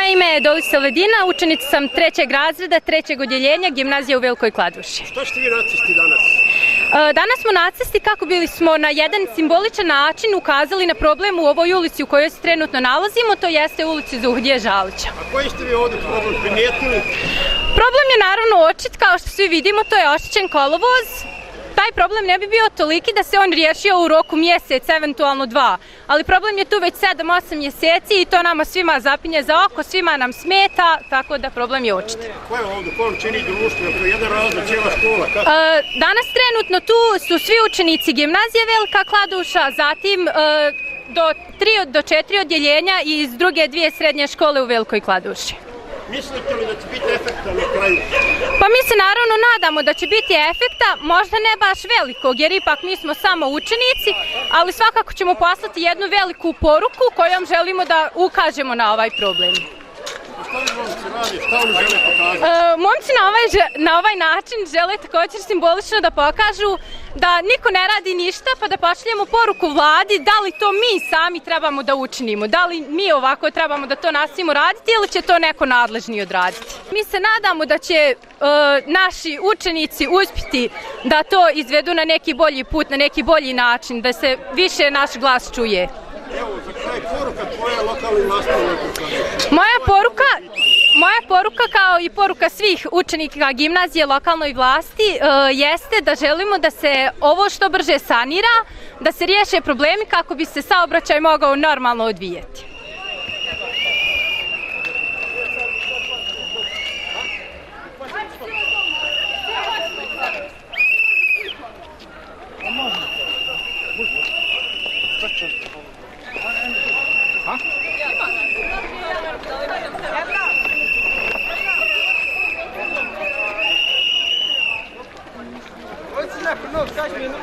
Moje ime je Dolisa Ledina, učenica sam 3. razreda 3. odjeljenja gimnazije u Velikoj Kladuši. Što ste vi nacisti danas? Danas smo nacisti kako smo na jedan simboličan način ukazali na problem u ovoj ulici u kojoj se trenutno nalazimo, to jeste ulici Zuhdije Žalića. A koji ste vi ovdje problem primijetili? Problem je naravno očit, kao što svi vidimo, to je oštećen kolovoz. Taj problem ne bi bio toliki da se on riješio u roku mjesec, eventualno 2. Ali problem je tu već 7-8 mjeseci i to nama svima zapinje za oko, svima nam smeta, tako da problem je očit. Ko je ovdje? Ko vam čini društvo? To je jedan razlog, cijela škola? Danas trenutno tu su svi učenici gimnazije Velika Kladuša, zatim do 3 do 4 odjeljenja i iz druge 2 srednje škole u Velikoj Kladuši. Mislite li da će biti efekta na kraju? Pa mi se naravno nadamo da će biti efekta, možda ne baš velikog, jer ipak mi smo samo učenici, ali svakako ćemo poslati jednu veliku poruku kojom želimo da ukažemo na ovaj problem. Što li momci radi? Šta oni žele pokazati? Momci na ovaj način žele također simbolično da pokažu da niko ne radi ništa, pa da pošaljemo poruku vladi da li to mi sami trebamo da učinimo, da li mi ovako trebamo da to nastavimo raditi ili će to neko nadležni odraditi. Mi se nadamo da će naši učenici uspjeti da to izvedu na neki bolji put, na neki bolji način, da se više naš glas čuje. Evo, za kraj poruka tvoja lokalnim nastavnikom. Moja poruka kao i poruka svih učenika gimnazije lokalnoj vlasti jeste da želimo da se ovo što brže sanira, da se riješe problemi kako bi se saobraćaj mogao normalno odvijati. Kaç minut?